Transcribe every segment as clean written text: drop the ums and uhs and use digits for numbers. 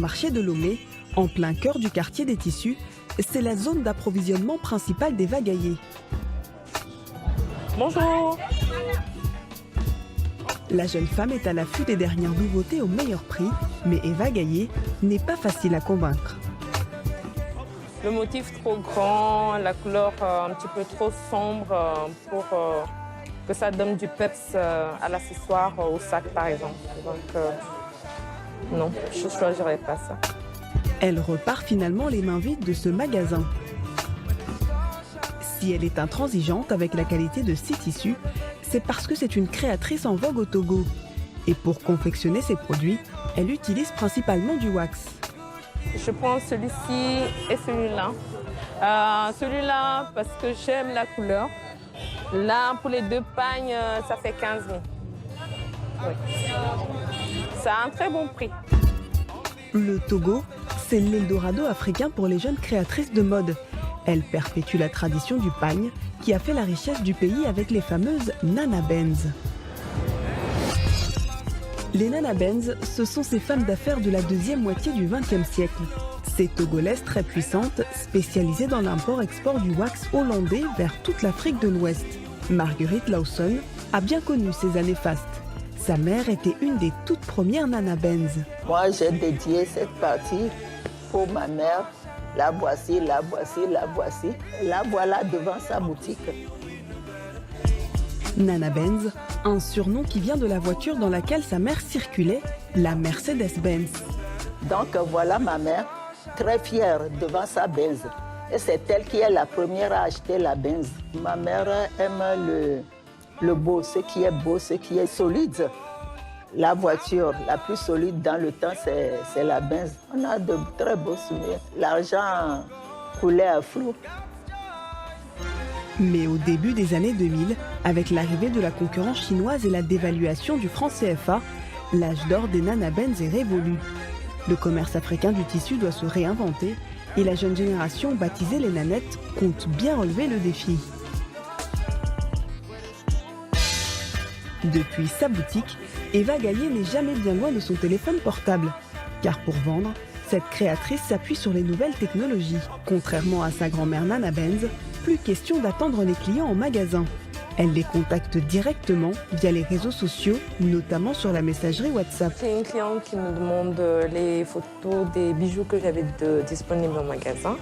marché de Lomé, en plein cœur du quartier des tissus, c'est la zone d'approvisionnement principale d'Eva Gaillet. Bonjour. La jeune femme est à l'affût des dernières nouveautés au meilleur prix, mais Eva Gaillet n'est pas facile à convaincre. Le motif trop grand, la couleur un petit peu trop sombre pour que ça donne du peps à l'accessoire, au sac par exemple. Donc non, je ne choisirais pas ça. Elle repart finalement les mains vides de ce magasin. Si elle est intransigeante avec la qualité de ses tissus, c'est parce que c'est une créatrice en vogue au Togo. Et pour confectionner ses produits, elle utilise principalement du wax. Je prends celui-ci et celui-là. Celui-là parce que j'aime la couleur. Là, pour les deux pagnes, ça fait 15 000. Oui. Ça a un très bon prix. Le Togo, c'est l'Eldorado africain pour les jeunes créatrices de mode. Elle perpétue la tradition du pagne qui a fait la richesse du pays avec les fameuses Nana Benz. Les Nana Benz, ce sont ces femmes d'affaires de la deuxième moitié du XXe siècle. Ces Togolaises très puissantes, spécialisées dans l'import-export du wax hollandais vers toute l'Afrique de l'Ouest. Marguerite Lawson a bien connu ces années fastes. Sa mère était une des toutes premières Nana Benz. Moi, j'ai dédié cette partie pour ma mère. La voici, la voici, la voici. La voilà devant sa boutique. Nana Benz, un surnom qui vient de la voiture dans laquelle sa mère circulait, la Mercedes-Benz. Donc voilà ma mère, très fière devant sa Benz. Et c'est elle qui est la première à acheter la Benz. Ma mère aime le beau, ce qui est beau, ce qui est solide. La voiture la plus solide dans le temps, c'est la Benz. On a de très beaux souvenirs. L'argent coulait à flot. Mais au début des années 2000, avec l'arrivée de la concurrence chinoise et la dévaluation du franc CFA, l'âge d'or des Nana Benz est révolu. Le commerce africain du tissu doit se réinventer et la jeune génération, baptisée les Nanettes, compte bien relever le défi. Depuis sa boutique, Eva Gaillet n'est jamais bien loin de son téléphone portable. Car pour vendre, cette créatrice s'appuie sur les nouvelles technologies. Contrairement à sa grand-mère Nana Benz, plus question d'attendre les clients en magasin. Elle les contacte directement via les réseaux sociaux, notamment sur la messagerie WhatsApp. J'ai une cliente qui me demande les photos des bijoux que j'avais disponibles au magasin.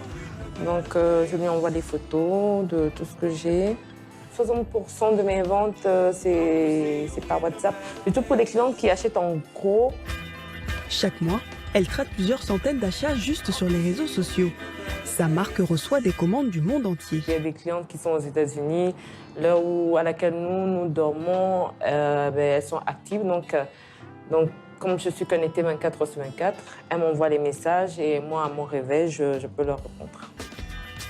Donc je lui envoie des photos de tout ce que j'ai. 60% de mes ventes, c'est par WhatsApp. Surtout pour les clients qui achètent en gros. Chaque mois, elle traite plusieurs centaines d'achats juste sur les réseaux sociaux. Sa marque reçoit des commandes du monde entier. Il y a des clientes qui sont aux États-Unis, là où à laquelle nous dormons, elles sont actives. Donc, comme je suis connectée 24/24, elles m'envoient les messages et moi, à mon réveil, je peux leur répondre.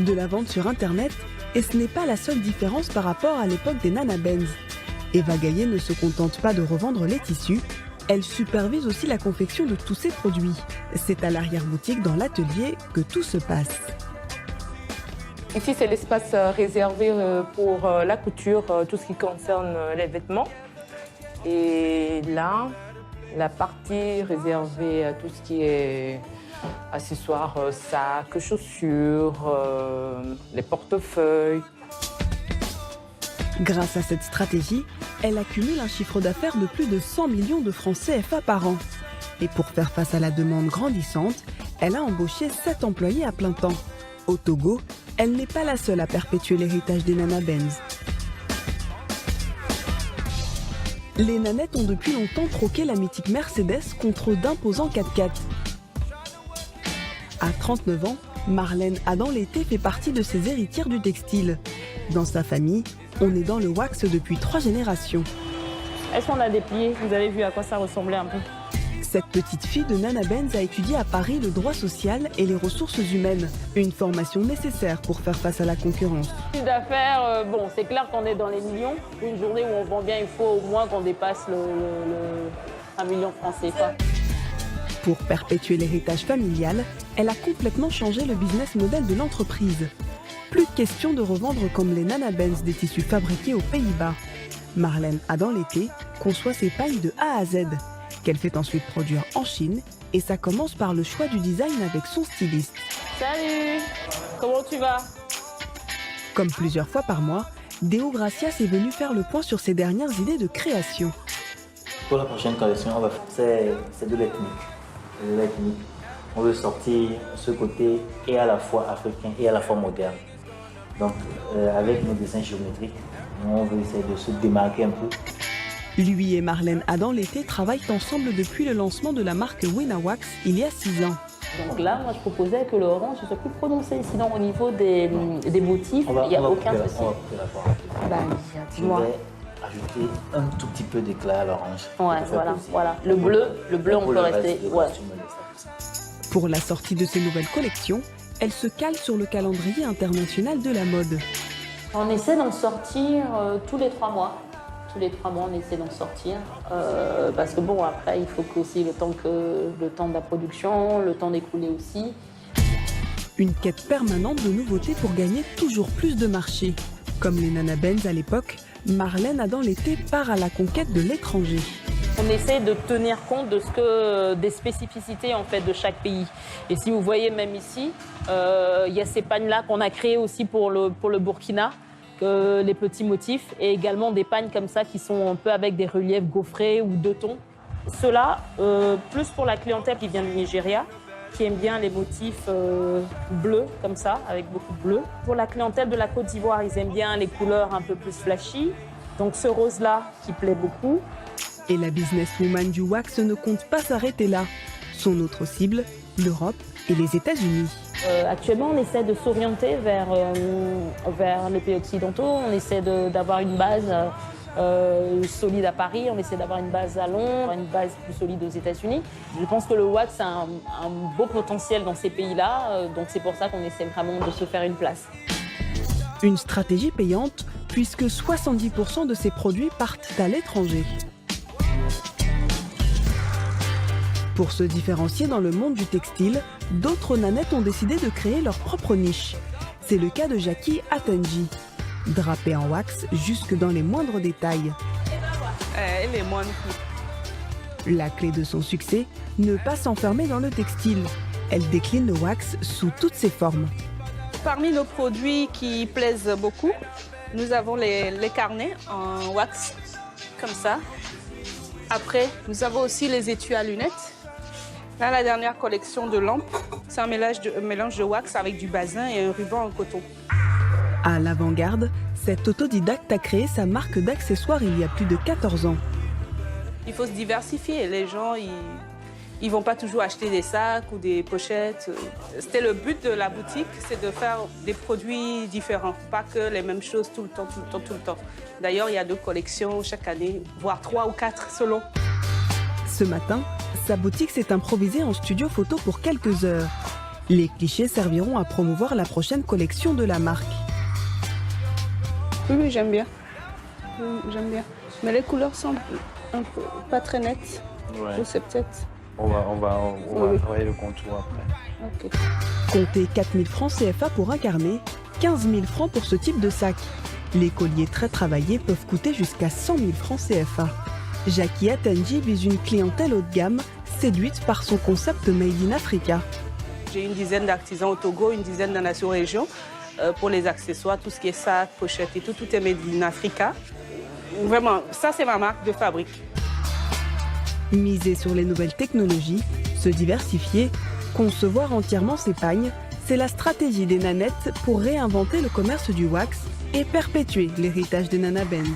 De la vente sur Internet, et ce n'est pas la seule différence par rapport à l'époque des Nana Benz. Eva Gaillet ne se contente pas de revendre les tissus, elle supervise aussi la confection de tous ses produits. C'est à l'arrière-boutique dans l'atelier que tout se passe. Ici, c'est l'espace réservé pour la couture, tout ce qui concerne les vêtements. Et là, la partie réservée à tout ce qui est accessoires, sacs, chaussures, les portefeuilles. Grâce à cette stratégie, elle accumule un chiffre d'affaires de plus de 100 millions de francs CFA par an. Et pour faire face à la demande grandissante, elle a embauché 7 employés à plein temps. Au Togo, elle n'est pas la seule à perpétuer l'héritage des Nana Benz. Les nanettes ont depuis longtemps troqué la mythique Mercedes contre d'imposants 4x4. À 39 ans, Marlène Adam Lété fait partie de ces héritières du textile. Dans sa famille, on est dans le wax depuis 3 générations. Est-ce qu'on a des pliés? Vous avez vu à quoi ça ressemblait un peu? Cette petite fille de Nana Benz a étudié à Paris le droit social et les ressources humaines, une formation nécessaire pour faire face à la concurrence. Chiffre d'affaires, bon, c'est clair qu'on est dans les millions. Une journée où on vend bien, il faut au moins qu'on dépasse le 1 million de francs CFA. Pour perpétuer l'héritage familial, elle a complètement changé le business model de l'entreprise. Plus question de revendre comme les Nana Benz des tissus fabriqués aux Pays-Bas. Marlène Adam Lété conçoit ses pailles de A à Z. qu'elle fait ensuite produire en Chine. Et ça commence par le choix du design avec son styliste. Salut, comment tu vas? Comme plusieurs fois par mois, Déo Gracias est venu faire le point sur ses dernières idées de création. Pour la prochaine collection, c'est de l'ethnique. On veut sortir ce côté et à la fois africain et à la fois moderne. Donc avec nos dessins géométriques, on veut essayer de se démarquer un peu. Lui et Marlène Adam l'été travaillent ensemble depuis le lancement de la marque Winawax il y a 6 ans. Donc là, moi, je proposais que le orange soit plus prononcé. Sinon, au niveau des motifs, il n'y a aucun souci. On va couper la parole. Bah, Je dis-moi. vais ajouter un tout petit peu d'éclat à l'orange. Ouais, voilà. Le bleu, on peut rester. Ouais. Pour la sortie de ses nouvelles collections, elle se cale sur le calendrier international de la mode. On essaie d'en sortir tous les 3 mois. Tous les 3 mois, on essaie d'en sortir. Parce que bon, après, il faut aussi le temps de la production, le temps d'écouler aussi. Une quête permanente de nouveautés pour gagner toujours plus de marché. Comme les Nana Benz à l'époque, Marlène Adam l'été part à la conquête de l'étranger. On essaie de tenir compte des spécificités en fait de chaque pays. Et si vous voyez même ici, il y a ces pagnes-là qu'on a créées aussi pour le Burkina. Les petits motifs et également des pagnes comme ça qui sont un peu avec des reliefs gaufrés ou de tons. Ceux-là, plus pour la clientèle qui vient du Nigeria, qui aime bien les motifs bleus comme ça, avec beaucoup de bleu. Pour la clientèle de la Côte d'Ivoire, ils aiment bien les couleurs un peu plus flashy. Donc ce rose-là qui plaît beaucoup. Et la businesswoman du wax ne compte pas s'arrêter là. Son autre cible, l'Europe et les États-Unis. Actuellement, on essaie de s'orienter vers les pays occidentaux. On essaie d'avoir une base solide à Paris, on essaie d'avoir une base à Londres, une base plus solide aux États-Unis. Je pense que le wax a un beau potentiel dans ces pays-là, donc c'est pour ça qu'on essaie vraiment de se faire une place. Une stratégie payante, puisque 70% de ces produits partent à l'étranger. Pour se différencier dans le monde du textile, d'autres nanettes ont décidé de créer leur propre niche. C'est le cas de Jackie Atenji. Drapée en wax jusque dans les moindres détails. La clé de son succès, ne pas s'enfermer dans le textile. Elle décline le wax sous toutes ses formes. Parmi nos produits qui plaisent beaucoup, nous avons les carnets en wax, comme ça. Après, nous avons aussi les étuis à lunettes. Là, la dernière collection de lampes, c'est un mélange de wax avec du basin et un ruban en coton. À l'avant-garde, cet autodidacte a créé sa marque d'accessoires il y a plus de 14 ans. Il faut se diversifier. Les gens, ils vont pas toujours acheter des sacs ou des pochettes. C'était le but de la boutique, c'est de faire des produits différents, pas que les mêmes choses tout le temps. D'ailleurs, il y a 2 collections chaque année, voire 3 ou 4 selon. Ce matin, sa boutique s'est improvisée en studio photo pour quelques heures. Les clichés serviront à promouvoir la prochaine collection de la marque. Oui, j'aime bien. J'aime bien. Mais les couleurs sont un peu pas très nettes. Ouais. Je sais peut-être. On va Oui. travailler le contour après. Ok. Comptez 4 000 francs CFA pour un carnet, 15 000 francs pour ce type de sac. Les colliers très travaillés peuvent coûter jusqu'à 100 000 francs CFA. Jackie Atenji vise une clientèle haut de gamme, séduite par son concept Made in Africa. J'ai une dizaine d'artisans au Togo, une dizaine dans la sous-région. Pour les accessoires, tout ce qui est sac, pochette et tout est Made in Africa. Vraiment, ça c'est ma marque de fabrique. Miser sur les nouvelles technologies, se diversifier, concevoir entièrement ses pagnes, c'est la stratégie des nanettes pour réinventer le commerce du wax et perpétuer l'héritage des Nana Benz.